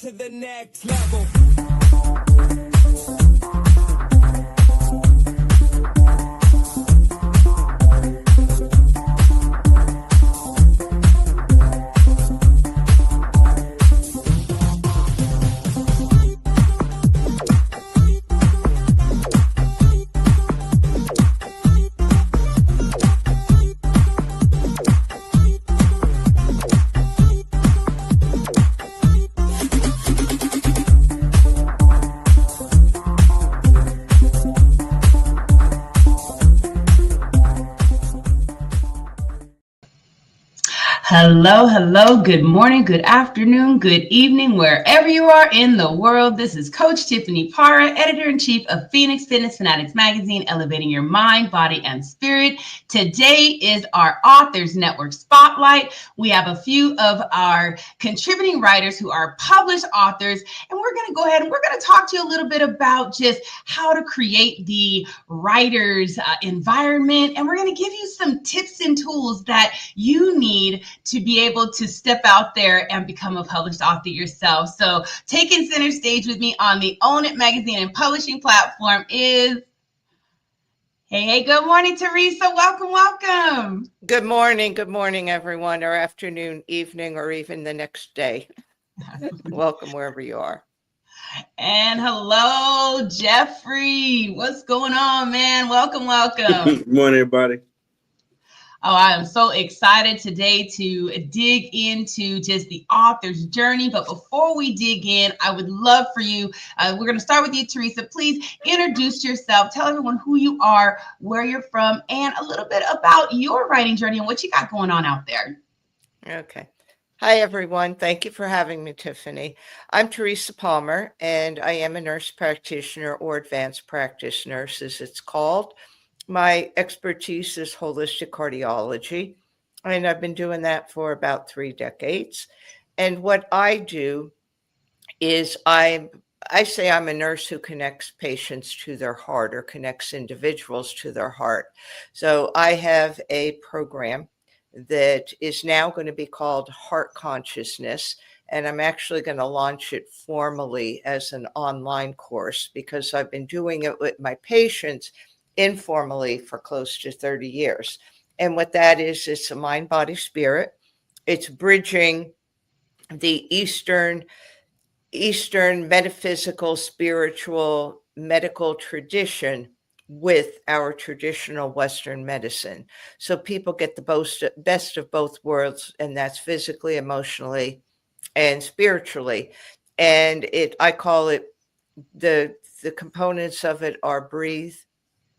to the next level. Hello, hello, good morning, good afternoon, good evening, wherever you are in the world. This is Coach Tiffany Parra, Editor-in-Chief of Fanatics Magazine, elevating your mind, body, and spirit. Today is our Authors Network Spotlight. We have a few of our contributing writers who are published authors, and we're going to go ahead and we're going to talk to you a little bit about just how to create the writer's environment, and we're going to give you some tips and tools that you need to be able to step out there and become a published author yourself. So taking center stage with me on the Own It Magazine and Publishing platform is, hey, good morning, Teresa. Welcome. Good morning, everyone, or afternoon, evening, or even the next day. Welcome wherever you are. And hello, Jeffrey. What's going on, man? Welcome. Good morning, everybody. Oh, I am so excited today to dig into just the author's journey. But before we dig in, I would love for you, we're going to start with you, Teresa. Please introduce yourself. Tell everyone who you are, where you're from, and a little bit about your writing journey and what you got going on out there. Okay. Hi, everyone. Thank you for having me, Tiffany. I'm Teresa Palmer, and I am a nurse practitioner or advanced practice nurse, as it's called. My expertise is holistic cardiology, and I've been doing that for about 3 decades. And what I do is I say I'm a nurse who connects patients to their heart or connects individuals to their heart. So I have a program that is now going to be called Heart Consciousness, and I'm actually going to launch it formally as an online course because I've been doing it with my patients informally for close to 30 years. And what that is, it's a mind, body, spirit. It's bridging the Eastern metaphysical, spiritual, medical tradition with our traditional Western medicine. So people get the best of both worlds, and that's physically, emotionally, and spiritually. And I call it, the components of it are breathe,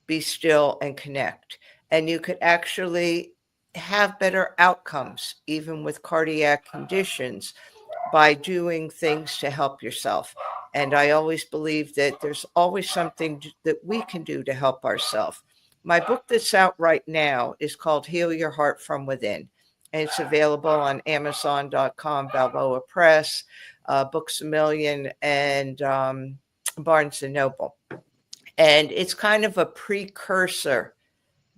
be still, and connect. And you could actually have better outcomes, even with cardiac conditions, by doing things to help yourself. And I always believe that there's always something that we can do to help ourselves. My book that's out right now is called Heal Your Heart from Within. And it's available on Amazon.com, Balboa Press, Books A Million, and Barnes & Noble. And it's kind of a precursor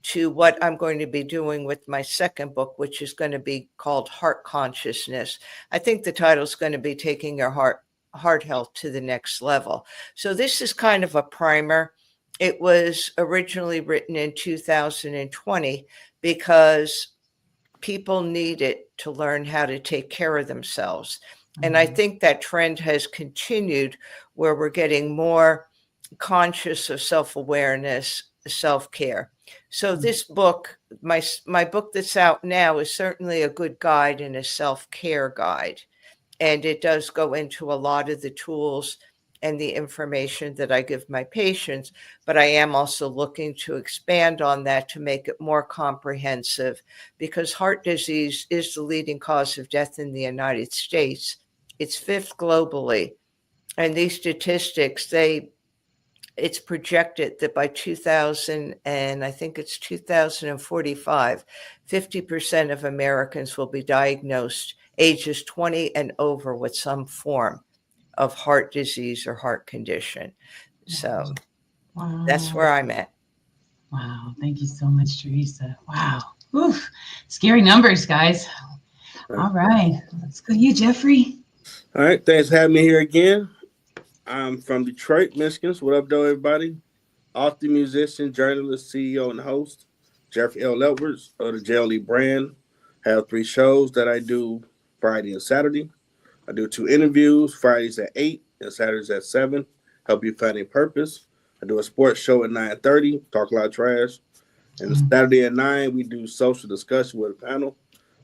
to what I'm going to be doing with my second book, which is going to be called Heart Consciousness. I think the title is going to be Taking Your Heart Health to the Next Level. So this is kind of a primer. It was originally written in 2020 because people needed to learn how to take care of themselves. And I think that trend has continued where we're getting more conscious of self-awareness, self-care. So this book, my book that's out now, is certainly a good guide and a self-care guide. And it does go into a lot of the tools and the information that I give my patients, but I am also looking to expand on that to make it more comprehensive, because heart disease is the leading cause of death in the United States. It's 5th globally. And these statistics, it's projected that by 2045, 50% of Americans will be diagnosed ages 20 and over with some form of heart disease or heart condition. So That's where I'm at. Wow. Thank you so much, Teresa. Wow. Oof. Scary numbers, guys. All right. Let's go to you, Jeffrey. All right, thanks for having me here again. I'm from Detroit, Michigan. So what up, though, everybody? Author, musician, journalist, CEO, and host. Jeffrey L. Edwards of the JLE brand. Have 3 shows that I do Friday and Saturday. I do 2 interviews, Fridays at 8 and Saturdays at 7. Help you find a purpose. I do a sports show at 9:30, talk a lot of trash. And Saturday at 9, we do social discussion with a panel,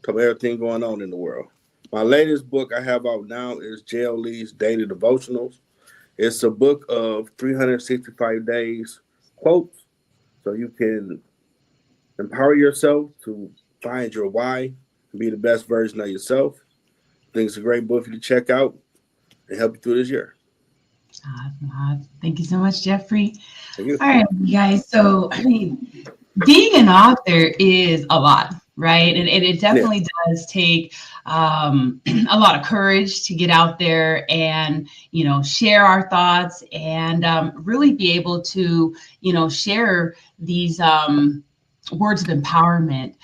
talk about everything going on in the world. My latest book I have out now is J.L. Lee's Daily Devotionals. It's a book of 365 days quotes, so you can empower yourself to find your why and be the best version of yourself. I think it's a great book for you to check out and help you through this year. Awesome. Thank you so much, Jeffrey. Thank you. All right, you guys. So, I mean, being an author is a lot, right? And it definitely does take a lot of courage to get out there and, share our thoughts and really be able to, share these words of empowerment.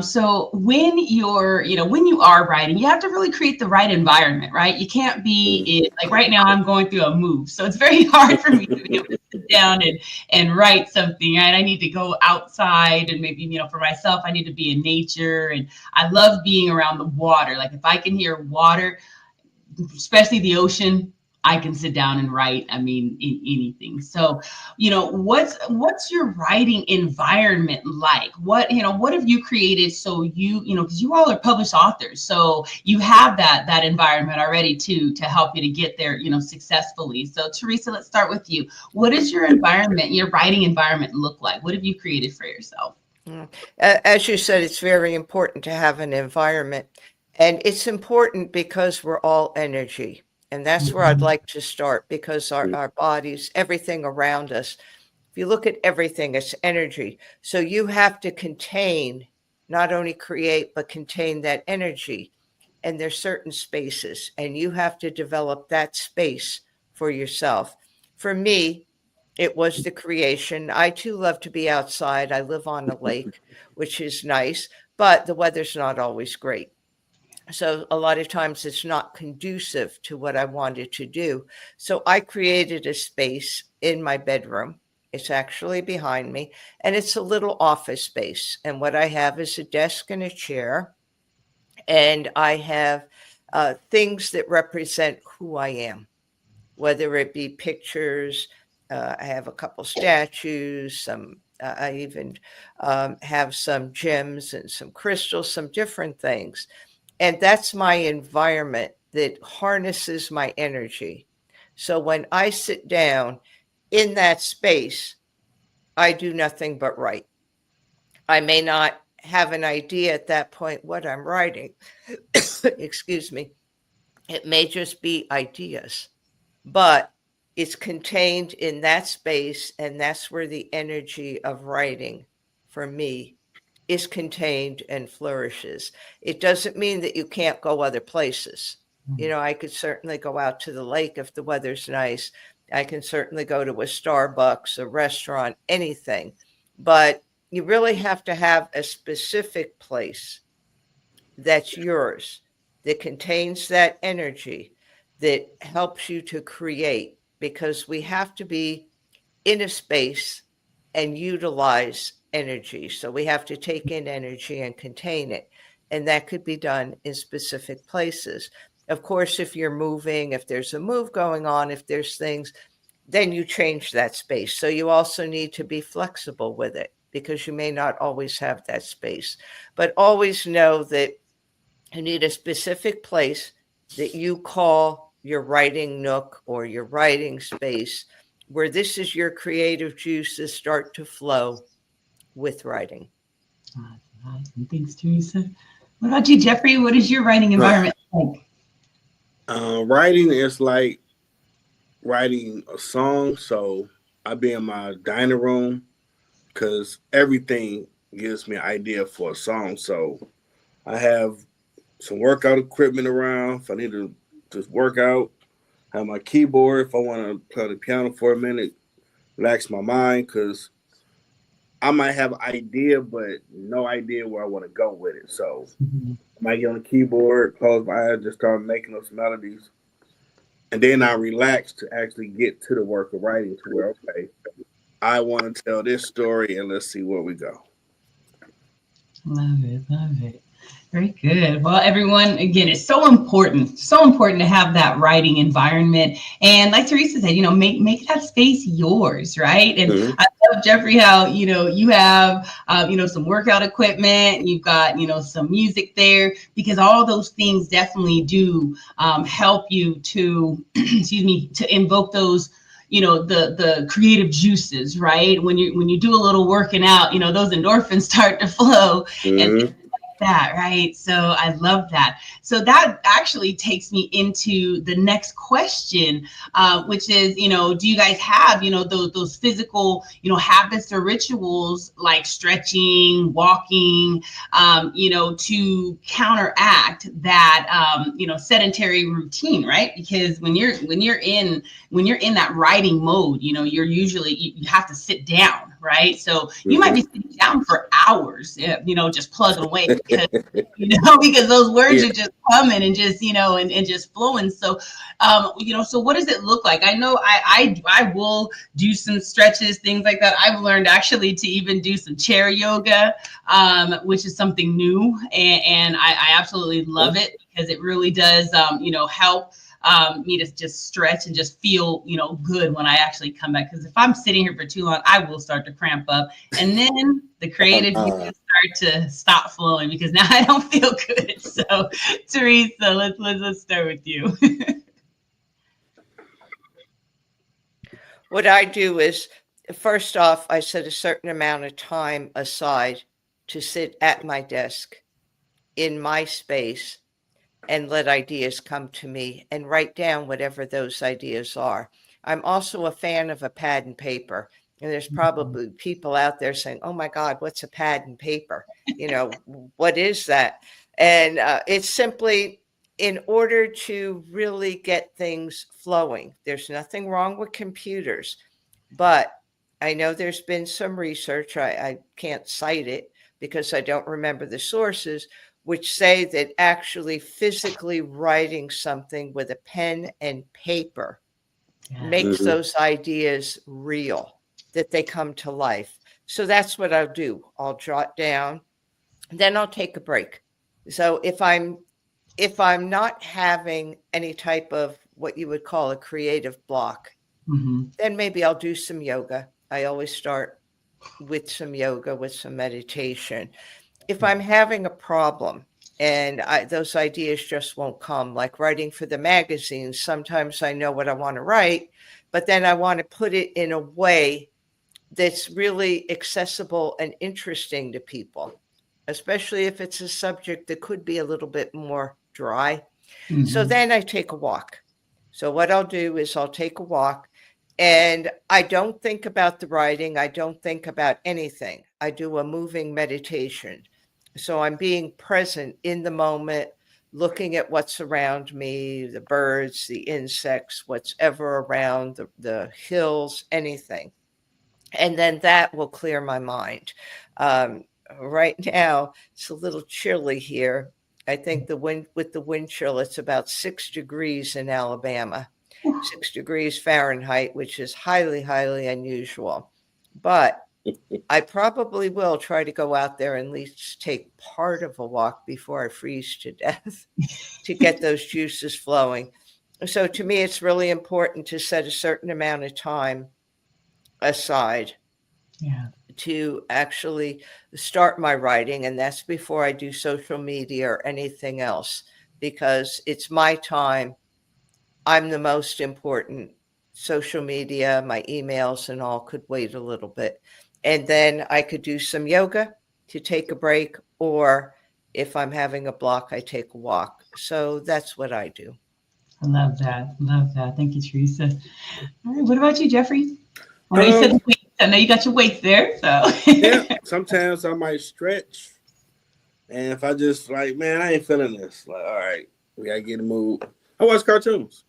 So when when you are writing, you have to really create the right environment, right? You can't be like right now I'm going through a move. So it's very hard for me to be able to sit down and write something, right? I need to go outside and maybe, for myself, I need to be in nature. And I love being around the water. Like if I can hear water, especially the ocean, I can sit down and write. I mean, in anything. So, what's your writing environment like? What have you created so because you all are published authors, so you have that environment already to help you to get there, successfully. So, Teresa, let's start with you. What does your environment, your writing environment look like? What have you created for yourself? As you said, it's very important to have an environment. And it's important because we're all energy. And that's where I'd like to start, because our bodies, everything around us, if you look at everything, it's energy. So you have to contain, not only create, but contain that energy. And there's certain spaces, and you have to develop that space for yourself. For me, it was the creation. I too love to be outside. I live on a lake, which is nice, but the weather's not always great. So a lot of times it's not conducive to what I wanted to do. So I created a space in my bedroom. It's actually behind me, and it's a little office space. And what I have is a desk and a chair, and I have things that represent who I am, whether it be pictures. I have a couple statues, I even have some gems and some crystals, some different things. And that's my environment that harnesses my energy. So when I sit down in that space, I do nothing but write. I may not have an idea at that point what I'm writing. Excuse me. It may just be ideas, but it's contained in that space, and that's where the energy of writing for me is contained and flourishes. It doesn't mean that you can't go other places. I could certainly go out to the lake if the weather's nice. I can certainly go to a Starbucks, a restaurant, anything. But you really have to have a specific place that's yours, that contains that energy, that helps you to create, because we have to be in a space and utilize energy. So we have to take in energy and contain it. And that could be done in specific places. Of course, if you're moving, if there's a move going on, if there's things, then you change that space. So you also need to be flexible with it, because you may not always have that space. But always know that you need a specific place that you call your writing nook or your writing space, where this is your creative juices start to flow with writing. Awesome. Thanks, Teresa. What about you, Jeffrey? What is your writing environment like? Writing is like writing a song. So I be in my dining room because everything gives me an idea for a song. So I have some workout equipment around if I need to just work out. I have my keyboard if I want to play the piano for a minute, relax my mind, because I might have an idea, but no idea where I want to go with it. So Mhm. I might get on the keyboard, close my eyes, just start making those melodies. And then I relax to actually get to the work of writing to where, okay, I want to tell this story and let's see where we go. Love it, love it. Very good. Well, everyone, again, it's so important to have that writing environment. And like Teresa said, make that space yours, right? And Mm-hmm. I love, Jeffrey, how, you have, some workout equipment, you've got, some music there, because all those things definitely do help you to, excuse me, to invoke those, the creative juices, right? When you do a little working out, those endorphins start to flow, and Mm-hmm. that, right? So I love that. So that actually takes me into the next question, which is, do you guys have, those physical, habits or rituals like stretching, walking, to counteract that, sedentary routine, right? Because when you're in that writing mode, you're usually, you have to sit down, right? So you might Mm-hmm. be sitting down for hours, just plugging away because, because those words Yeah. are just coming and just, and just flowing. So, so what does it look like? I know I will do some stretches, things like that. I've learned actually to even do some chair yoga, which is something new. And I absolutely love it because it really does, help me to just stretch and just feel, good when I actually come back. Because if I'm sitting here for too long, I will start to cramp up. And then the creative juices start to stop flowing because now I don't feel good. So, Teresa, let's start with you. What I do is, first off, I set a certain amount of time aside to sit at my desk in my space and let ideas come to me and write down whatever those ideas are. I'm also a fan of a pad and paper. And there's probably people out there saying, oh my God, what's a pad and paper? What is that? And it's simply in order to really get things flowing. There's nothing wrong with computers, but I know there's been some research, I can't cite it because I don't remember the sources, which say that actually physically writing something with a pen and paper makes Mm-hmm. those ideas real, that they come to life. So that's what I'll do. I'll jot down, then I'll take a break. So if I'm not having any type of what you would call a creative block, Mhm. then maybe I'll do some yoga. I always start with some yoga, with some meditation. If I'm having a problem and those ideas just won't come, like writing for the magazine, sometimes I know what I want to write, but then I want to put it in a way that's really accessible and interesting to people, especially if it's a subject that could be a little bit more dry. So Mhm. then I take a walk. So what I'll do is I'll take a walk and I don't think about the writing. I don't think about anything. I do a moving meditation. So I'm being present in the moment, looking at what's around me, the birds, the insects, what's ever around, the hills, anything. And then that will clear my mind. Right now, it's a little chilly here. I think with the wind chill, it's about 6 degrees in Alabama, 6 degrees Fahrenheit, which is highly, highly unusual. But I probably will try to go out there and at least take part of a walk before I freeze to death to get those juices flowing. So to me, it's really important to set a certain amount of time aside Yeah. to actually start my writing. And that's before I do social media or anything else, because it's my time. I'm the most important. Social media, my emails, and all could wait a little bit. And then I could do some yoga to take a break, or if I'm having a block, I take a walk. So that's what I do. I love that. Love that. Thank you, Teresa. All right. What about you, Jeffrey? I know you said Um, the weights. I know you got your weights there. So. yeah, sometimes I might stretch. And if I just like, man, I ain't feeling this. Like, all right, we gotta get a move. I watch cartoons.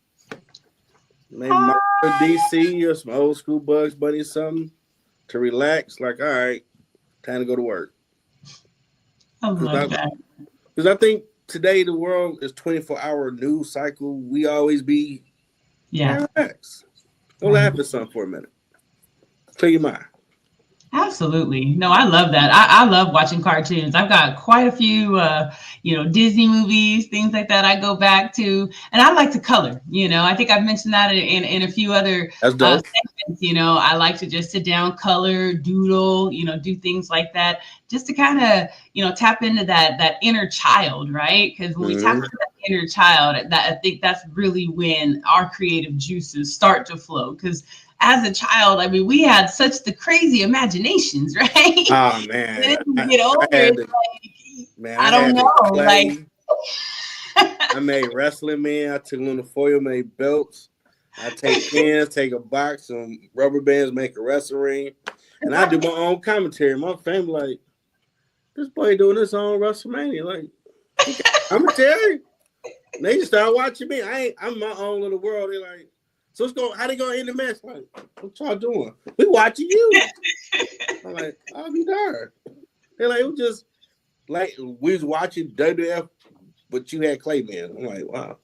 Maybe my DC or some old school Bugs Bunny or something to relax. Like, all right, Time to go to work. I love that. Because I think today the world is 24-hour news cycle. We always be relax. Go laugh at something for a minute. Clear your mind. Absolutely. No, I love that. I love watching cartoons. I've got quite a few, Disney movies, things like that I go back to. And I like to color, I think I've mentioned that in a few other segments. I like to just sit down, color, doodle, do things like that just to kind of, tap into that inner child, right? Because when we tap into that inner child, I think that's really when our creative juices start to flow. Because as a child, I mean, we had such the crazy imaginations, right? Oh man! Then when you get older, I don't know. I made wrestling men. I took on the foil, made belts. I take pins, take a box, some rubber bands, make a wrestling ring, and I do my own commentary. My family like, this boy doing his own WrestleMania, like commentary. And they just start watching me. I'm my own little world. They're like, so how they gonna end the match? Like, what y'all doing? We watching you. I'm like, I'll be darned. They're like, it was just like we was watching WWF, but you had Clayman. I'm like, wow.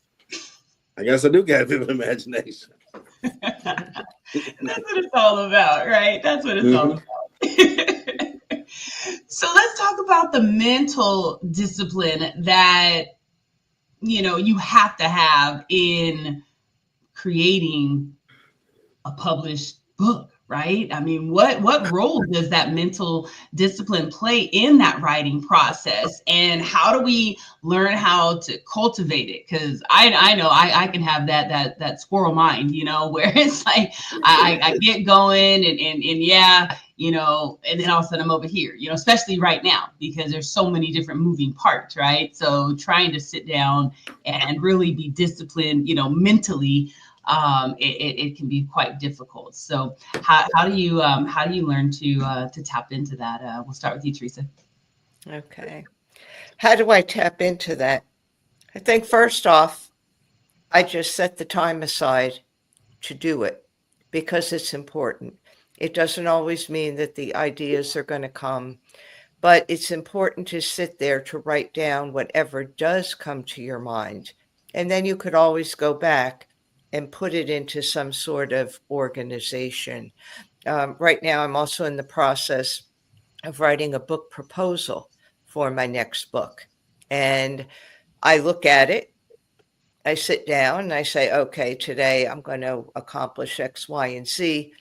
I guess I do got a vivid imagination. That's what it's all about, right? That's what it's all about. So let's talk about the mental discipline that you have to have in creating a published book, right? I mean, what role does that mental discipline play in that writing process, and how do we learn how to cultivate it? Because I know I can have that squirrel mind, where it's like I get going and and then all of a sudden I'm over here, especially right now because there's so many different moving parts, right? So trying to sit down and really be disciplined, mentally. It can be quite difficult. So how do you learn to tap into that? We'll start with you, Teresa. Okay. How do I tap into that? I think first off, I just set the time aside to do it because it's important. It doesn't always mean that the ideas are going to come, but it's important to sit there to write down whatever does come to your mind. And then you could always go back and put it into some sort of organization. Right now, I'm also in the process of writing a book proposal for my next book. And I look at it, I sit down and I say, okay, today I'm going to accomplish X, Y, and Z.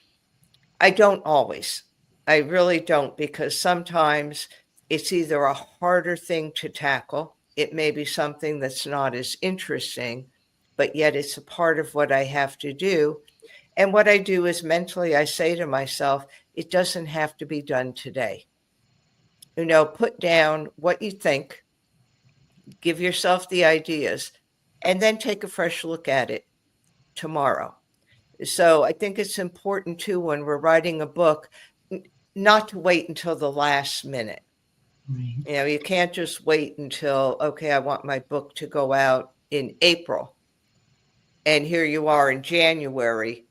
I don't always. I really don't, because sometimes it's either a harder thing to tackle. It may be something that's not as interesting, but yet it's a part of what I have to do. And what I do is mentally, I say to myself, it doesn't have to be done today. Put down what you think, give yourself the ideas, and then take a fresh look at it tomorrow. So I think it's important too, when we're writing a book, not to wait until the last minute. Right. You can't just wait until, okay, I want my book to go out in April. And here you are in January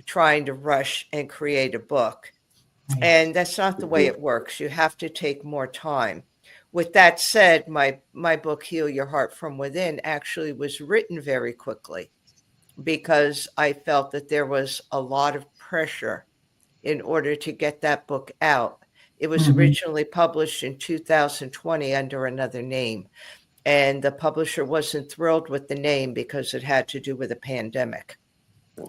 trying to rush and create a book. Right. And that's not the way it works. You have to take more time. With that said, my book, Heal Your Heart from Within, actually was written very quickly because I felt that there was a lot of pressure in order to get that book out. It was originally published in 2020 under another name. And the publisher wasn't thrilled with the name because it had to do with a pandemic.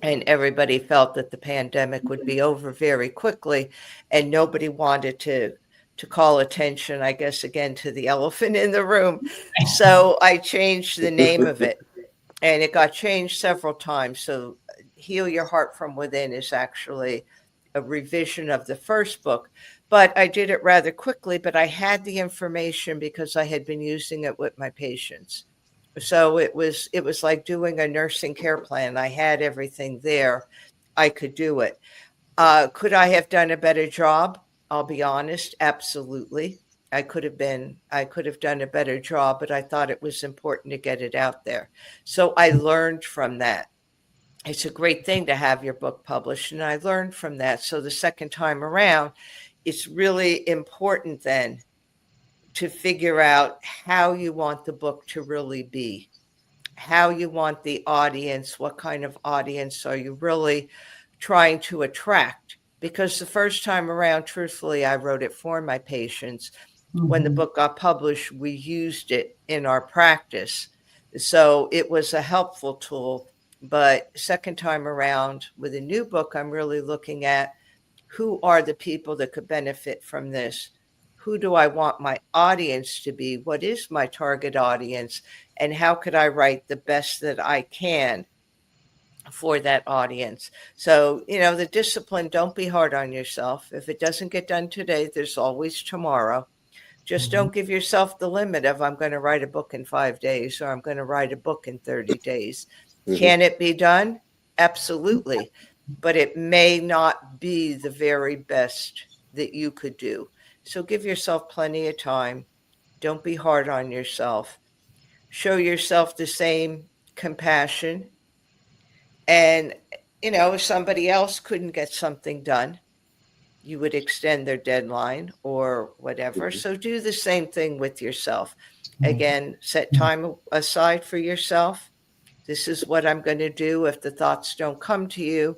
And everybody felt that the pandemic would be over very quickly, and nobody wanted to call attention, I guess, again, to the elephant in the room. So I changed the name of it, and it got changed several times. So Heal Your Heart from Within is actually a revision of the first book. But I did it rather quickly, but I had the information because I had been using it with my patients. So it was like doing a nursing care plan. I had everything there. I could do it. Could I have done a better job? I'll be honest. Absolutely. I could have done a better job, but I thought it was important to get it out there. So I learned from that. It's a great thing to have your book published, and I learned from that. So the second time around, it's really important then to figure out how you want the book to really be, how you want the audience, what kind of audience are you really trying to attract? Because the first time around, truthfully, I wrote it for my patients. When the book got published, we used it in our practice. So it was a helpful tool. But second time around with a new book, I'm really looking at who are the people that could benefit from this? Who do I want my audience to be? What is my target audience? And how could I write the best that I can for that audience? So, the discipline, don't be hard on yourself. If it doesn't get done today, there's always tomorrow. Just don't give yourself the limit of I'm going to write a book in 5 days or I'm going to write a book in 30 days. Can it be done? Absolutely. But it may not be the very best that you could do. So give yourself plenty of time. Don't be hard on yourself. Show yourself the same compassion. And, if somebody else couldn't get something done, you would extend their deadline or whatever. So do the same thing with yourself. Again, set time aside for yourself. This is what I'm going to do. If the thoughts don't come to you,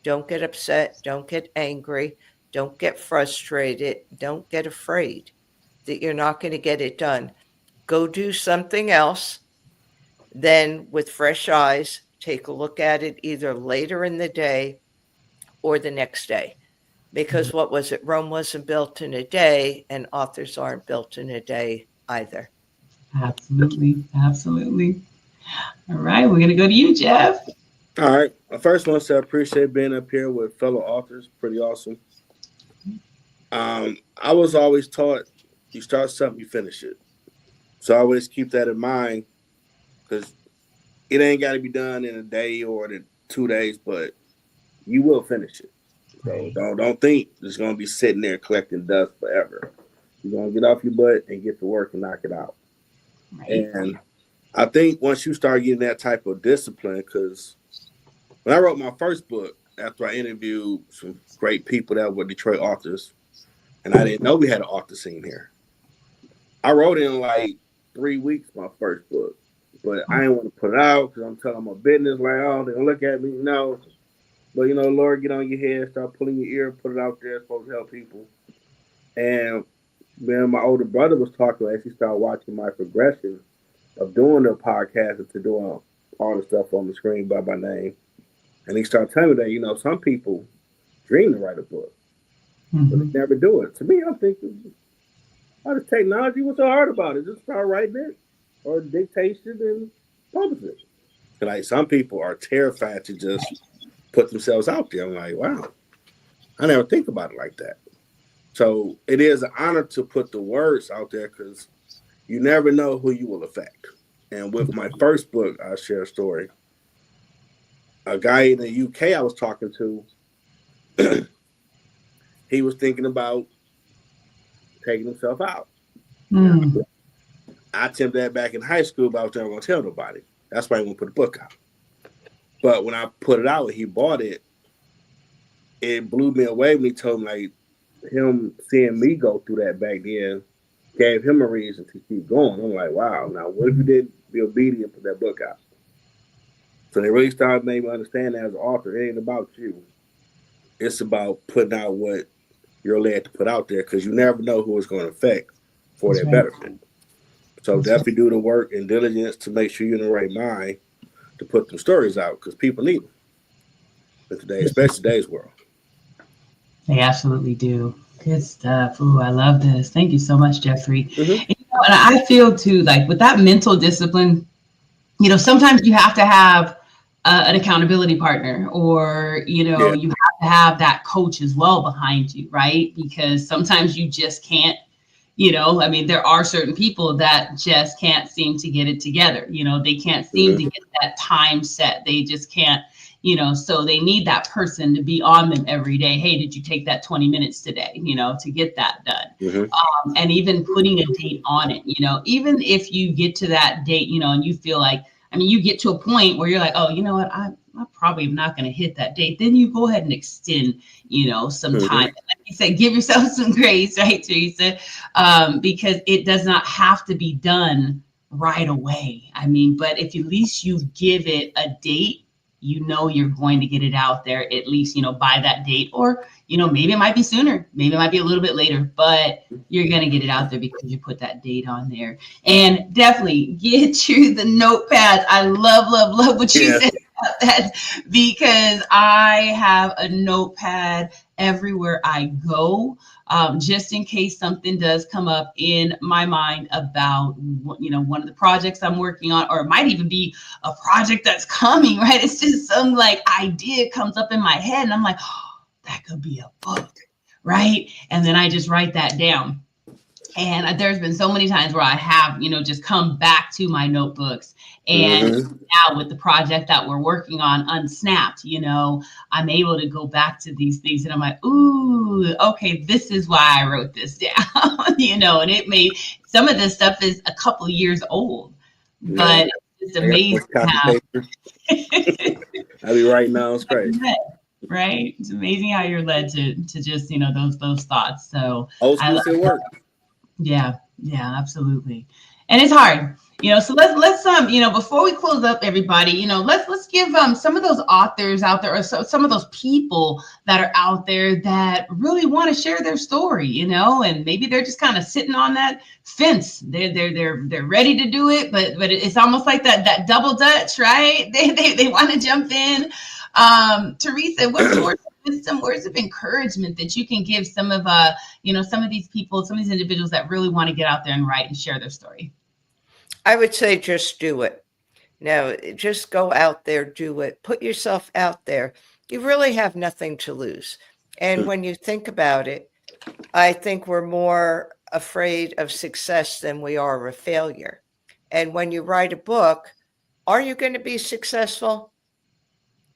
don't get upset. Don't get angry. Don't get frustrated. Don't get afraid that you're not going to get it done. Go do something else. Then with fresh eyes, take a look at it either later in the day or the next day. Because what was it? Rome wasn't built in a day, and authors aren't built in a day either. Absolutely. Absolutely. All right. We're going to go to you, Jeff. All right. I first want to say I appreciate being up here with fellow authors. Pretty awesome. I was always taught you start something, you finish it. So I always keep that in mind because it ain't got to be done in a day or in 2 days, but you will finish it. So don't think it's going to be sitting there collecting dust forever. You're going to get off your butt and get to work and knock it out. Right. And I think once you start getting that type of discipline, because when I wrote my first book, after I interviewed some great people that were Detroit authors, and I didn't know we had an author scene here. I wrote in like 3 weeks my first book, but I didn't want to put it out because I'm telling my business like, oh, they're going to look at me, But, Lord, get on your head, start pulling your ear, put it out there, it's supposed to help people. And then my older brother was talking as he started watching my progression of doing the podcast and to doing all the stuff on the screen by my name. And he started telling me that, some people dream to write a book, but they never do it. To me, I'm thinking, this technology, what's so hard about it? Just start writing it or dictation and publish it. And like some people are terrified to just put themselves out there. I'm like, wow, I never think about it like that. So it is an honor to put the words out there because you never know who you will affect. And with my first book, I'll share a story. A guy in the UK I was talking to, he was thinking about taking himself out. I attempted that back in high school, but I was never going to tell nobody. That's why I won't put the book out. But when I put it out and he bought it, it blew me away when he told me, like, him seeing me go through that back then gave him a reason to keep going. I'm like, wow, now what if you didn't be obedient and put that book out? So they really started making me understand that as an author, it ain't about you. It's about putting out what you're led to put out there because you never know who it's going to affect for their benefit. So definitely do the work and diligence to make sure you're in the right mind to put them stories out because people need them. But today, especially today's world. They absolutely do. Good stuff. Ooh, I love this. Thank you so much, Jeffrey. And I feel too, like with that mental discipline, sometimes you have to have an accountability partner or, you have to have that coach as well behind you, right? Because sometimes you just can't, there are certain people that just can't seem to get it together. They can't seem to get that time set. They just can't, so they need that person to be on them every day. Hey, did you take that 20 minutes today, to get that done? And even putting a date on it, even if you get to that date, and you feel like, I mean, you get to a point where you're like, oh, you know what, I'm probably not going to hit that date. Then you go ahead and extend, some time. Like you said, give yourself some grace, right, Teresa? Because it does not have to be done right away. I mean, but if at least you give it a date, you're going to get it out there at least, by that date, or, maybe it might be sooner, maybe it might be a little bit later, but you're going to get it out there because you put that date on there. And definitely get you the notepads. I love what you said about that, because I have a notepad everywhere I go, just in case something does come up in my mind about, one of the projects I'm working on, or it might even be a project that's coming, right? It's just some like idea comes up in my head and I'm like, oh, that could be a book, right? And then I just write that down. And there's been so many times where I have, just come back to my notebooks. And now with the project that we're working on, Unsnapped, I'm able to go back to these things and I'm like, ooh, okay, this is why I wrote this down, and some of this stuff is a couple of years old, but it's amazing how I'll be right now. It's crazy. Right? It's amazing how you're led to just, those thoughts. So I love work. Yeah, absolutely. And it's hard, so let's before we close up, everybody, let's give some of those authors out there, or some of those people that are out there that really want to share their story, and maybe they're just kind of sitting on that fence. They're ready to do it, but it's almost like that double dutch, right? They want to jump in. Teresa, what's some words of encouragement that you can give some of some of these people, some of these individuals that really want to get out there and write and share their story? I would say just do it. No, just go out there, do it. Put yourself out there. You really have nothing to lose. And when you think about it, I think we're more afraid of success than we are of failure. And when you write a book, are you going to be successful?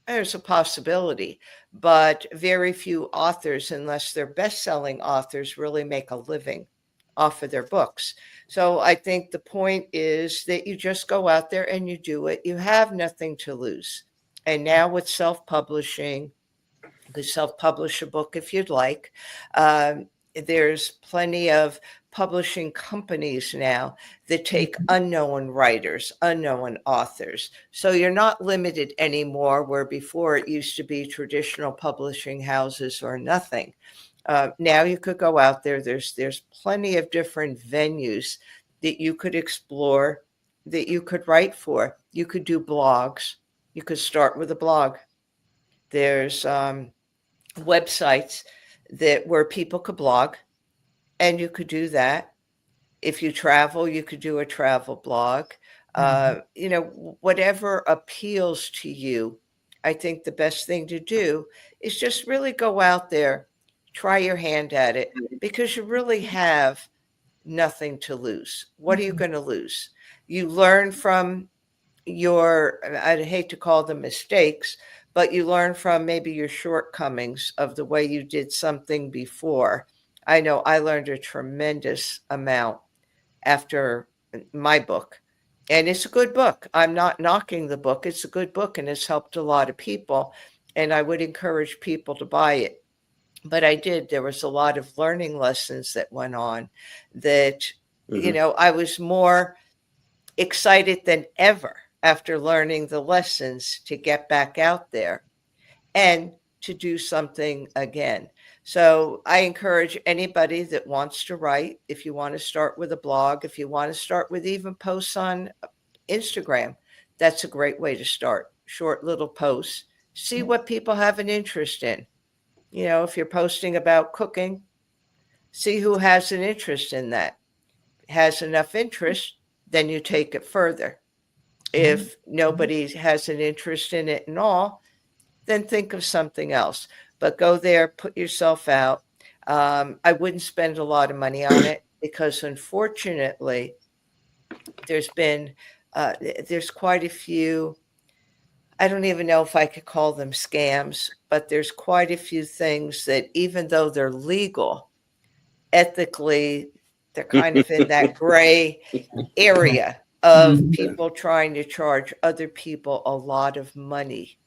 There's a possibility, but very few authors, unless they're best-selling authors, really make a living off of their books. So I think the point is that you just go out there and you do it. You have nothing to lose. And now with self-publishing, you could self-publish a book if you'd like. There's plenty of publishing companies now that take unknown writers, unknown authors. So you're not limited anymore, where before it used to be traditional publishing houses or nothing. Now you could go out there. There's plenty of different venues that you could explore, that you could write for. You could do blogs. You could start with a blog. There's websites where people could blog, and you could do that. If you travel, you could do a travel blog. Whatever appeals to you. I think the best thing to do is just really go out there, try your hand at it, because you really have nothing to lose. What are you going to lose? You learn from I'd hate to call them mistakes, but you learn from maybe your shortcomings of the way you did something before. I know I learned a tremendous amount after my book, and it's a good book. I'm not knocking the book. It's a good book, and it's helped a lot of people, and I would encourage people to buy it. But there was a lot of learning lessons that went on that, I was more excited than ever after learning the lessons to get back out there and to do something again. So I encourage anybody that wants to write, if you want to start with a blog, if you want to start with even posts on Instagram, that's a great way to start. Short little posts, see what people have an interest in. If you're posting about cooking, see who has an interest in that. Has enough interest, then you take it further. If nobody has an interest in it at all, then think of something else. But go there, put yourself out. I wouldn't spend a lot of money on it, because unfortunately, there's quite a few, I don't even know if I could call them scams, but there's quite a few things that, even though they're legal, ethically, they're kind of in that gray area. of people trying to charge other people a lot of money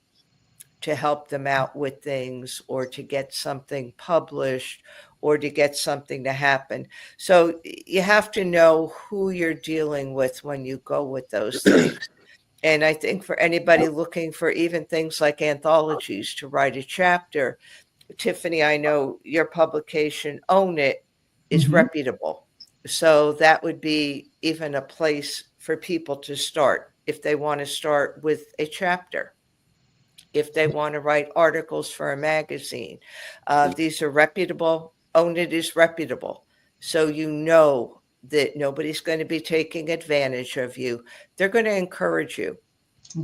to help them out with things, or to get something published, or to get something to happen. So you have to know who you're dealing with when you go with those things. And I think for anybody looking for even things like anthologies to write a chapter, Tiffany, I know your publication, Own It, is reputable. So that would be even a place for people to start if they want to start with a chapter, if they want to write articles for a magazine. These are reputable. Own It is reputable. So you know that nobody's going to be taking advantage of you. They're going to encourage you,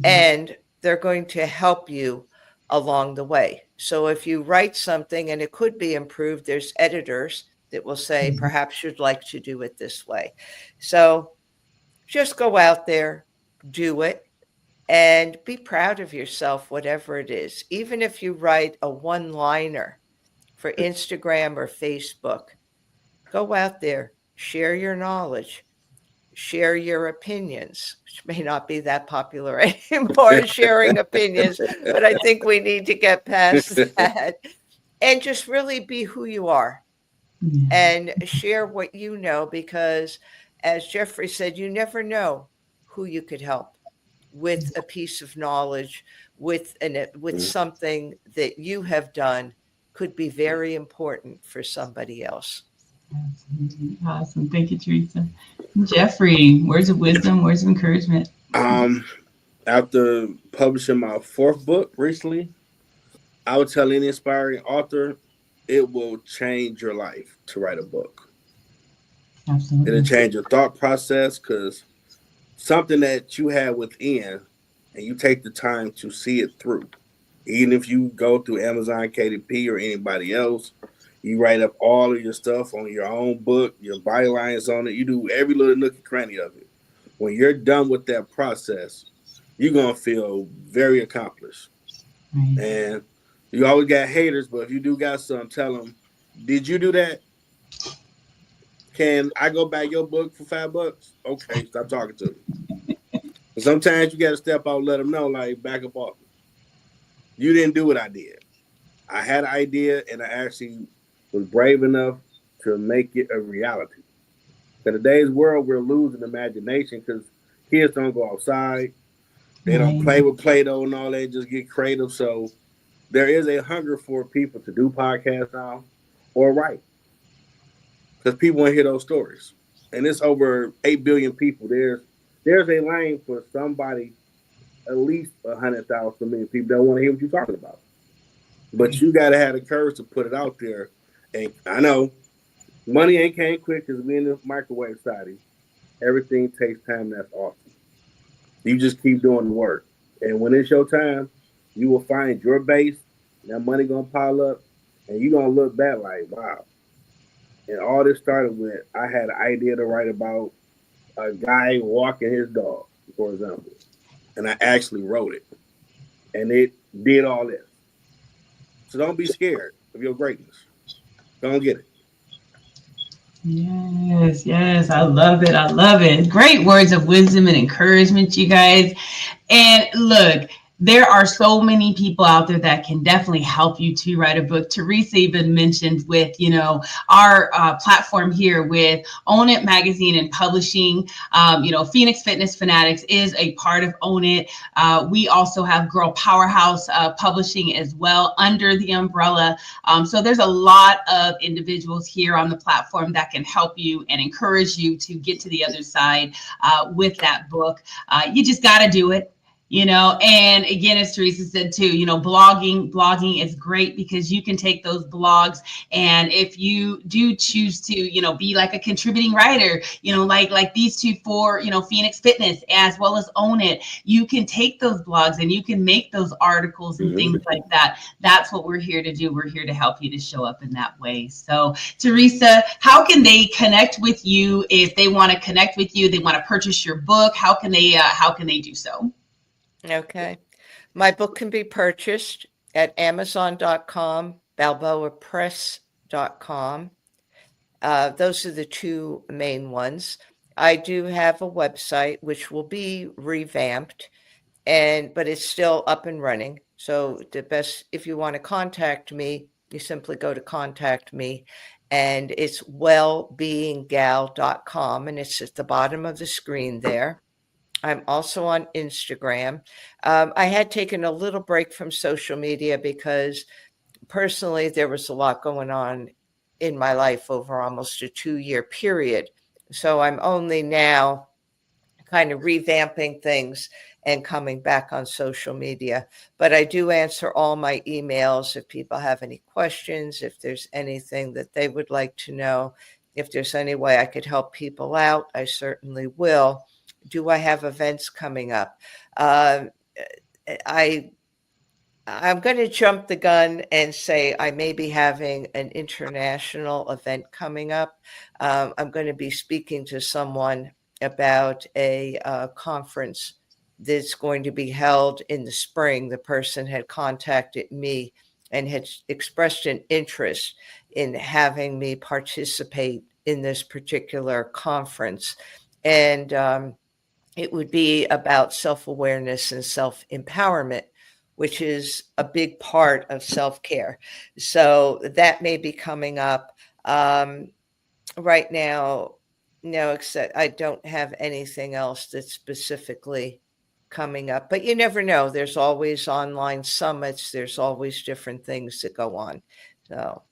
and they're going to help you along the way. So if you write something and it could be improved, there's editors that will say, perhaps you'd like to do it this way. So just go out there, do it, and be proud of yourself, whatever it is. Even if you write a one-liner for Instagram or Facebook, go out there, share your knowledge, share your opinions, which may not be that popular anymore, sharing opinions, but I think we need to get past that and just really be who you are and share what you know, because as Jeffrey said, you never know who you could help with a piece of knowledge, with something that you have done could be very important for somebody else. Absolutely. Awesome. Thank you, Teresa. Jeffrey, words of wisdom, words of encouragement. After publishing my 4th book recently, I would tell any aspiring author, it will change your life to write a book. Absolutely. It'll change your thought process, because something that you have within and you take the time to see it through. Even if you go through Amazon KDP or anybody else, you write up all of your stuff on your own book, your bylines on it, you do every little nook and cranny of it. When you're done with that process, you're going to feel very accomplished. And you always got haters, but if you do got some, tell them, did you do that? Can I go buy your book for $5? Okay, stop talking to me. But sometimes you got to step out and let them know, like, back up off me. You didn't do what I did. I had an idea, and I actually was brave enough to make it a reality. In today's world, we're losing imagination because kids don't go outside. They don't play with Play-Doh and all that, just get creative. So there is a hunger for people to do podcasts now or write, because people want to hear those stories. And it's over 8 billion people. There's a lane for somebody, at least 100,000 million people that want to hear what you're talking about. But you got to have the courage to put it out there. And I know money ain't came quick, because we in the microwave society. Everything takes time. That's awesome. You just keep doing the work. And when it's your time, you will find your base. That money going to pile up, and you're going to look back like, wow. And all this started with, I had an idea to write about a guy walking his dog, for example. And I actually wrote it. And it did all this. So don't be scared of your greatness. Don't get it. Yes. I love it. I love it. Great words of wisdom and encouragement, you guys. And look, there are so many people out there that can definitely help you to write a book. Teresa even mentioned with, our platform here with Own It Magazine and Publishing. Phoenix Fitness Fanatics is a part of Own It. We also have Girl Powerhouse Publishing as well under the umbrella. So there's a lot of individuals here on the platform that can help you and encourage you to get to the other side with that book. You just got to do it. And again, as Teresa said too, blogging is great, because you can take those blogs, and if you do choose to, be like a contributing writer, like these two for, Phoenix Fitness as well as Own It, you can take those blogs and you can make those articles and things like that. That's what we're here to do. We're here to help you to show up in that way. So Teresa, how can they connect with you if they want to connect with you? They want to purchase your book. How can they do so? Okay. My book can be purchased at Amazon.com, BalboaPress.com. Those are the two main ones. I do have a website which will be revamped, but it's still up and running. So the best, if you want to contact me, you simply go to contact me, and it's wellbeinggal.com, and it's at the bottom of the screen there. I'm also on Instagram. I had taken a little break from social media because personally there was a lot going on in my life over almost a 2-year period. So I'm only now kind of revamping things and coming back on social media. But I do answer all my emails if people have any questions, if there's anything that they would like to know, if there's any way I could help people out, I certainly will. Do I have events coming up? I'm going to jump the gun and say I may be having an international event coming up. I'm going to be speaking to someone about a conference that's going to be held in the spring. The person had contacted me and had expressed an interest in having me participate in this particular conference. And it would be about self-awareness and self-empowerment, which is a big part of self-care. So that may be coming up. Right now, no, except I don't have anything else that's specifically coming up. But you never know. There's always online summits. There's always different things that go on. So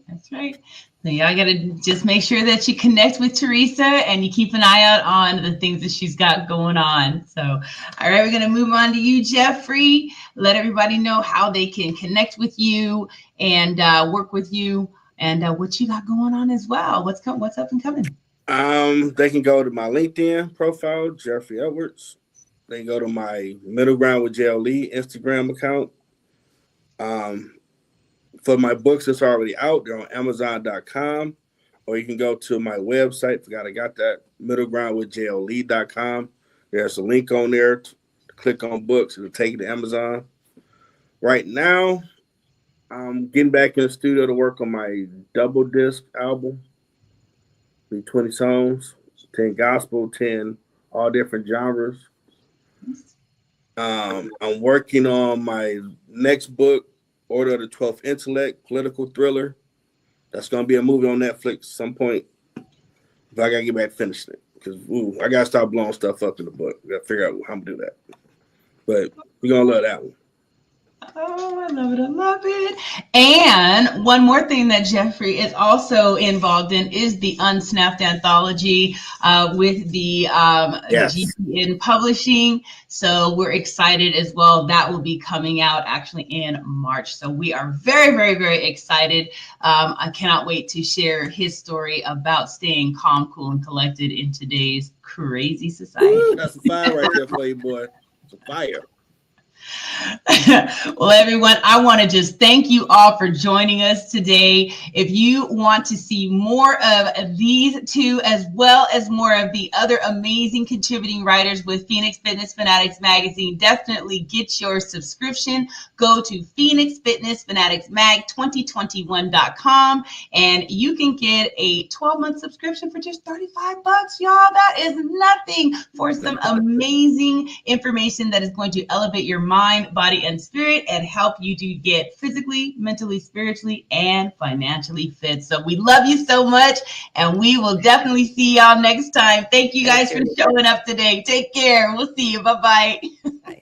that's right. So y'all got to just make sure that you connect with Teresa and you keep an eye out on the things that she's got going on. So, all right, we're going to move on to you, Jeffrey. Let everybody know how they can connect with you and work with you and what you got going on as well. What's up and coming? They can go to my LinkedIn profile, Jeffrey Edwards. They can go to my Middle Ground with JLE Instagram account. For my books, it's already out. They're on Amazon.com, or you can go to my website. Forgot I got that, middlegroundwithjle.com. There's a link on there to click on books. It'll take you to Amazon. Right now, I'm getting back in the studio to work on my double disc album. 20 songs, 10 gospel, 10 all different genres. I'm working on my next book, Order of the 12th Intellect, political thriller. That's going to be a movie on Netflix at some point. But I got to get back to finishing it because I got to start blowing stuff up in the book. I got to figure out how to do that. But we're going to love that one. Oh, I love it. I love it. And one more thing that Jeffrey is also involved in is the Unsnapped anthology with the GPN Publishing. So we're excited as well. That will be coming out actually in March. So we are very, very, very excited. I cannot wait to share his story about staying calm, cool, and collected in today's crazy society. Ooh, that's a fire right there for you, boy. It's a fire. Well, everyone, I want to just thank you all for joining us today. If you want to see more of these two, as well as more of the other amazing contributing writers with Phoenix Fitness Fanatics Magazine, definitely get your subscription. Go to PhoenixFitnessFanaticsMag2021.com and you can get a 12-month subscription for just $35, y'all. That is nothing for some amazing information that is going to elevate your mind, body, and spirit and help you to get physically, mentally, spiritually, and financially fit. So we love you so much, and we will definitely see y'all next time. Thank you guys for showing up today. Take care. We'll see you. Bye-bye. Bye.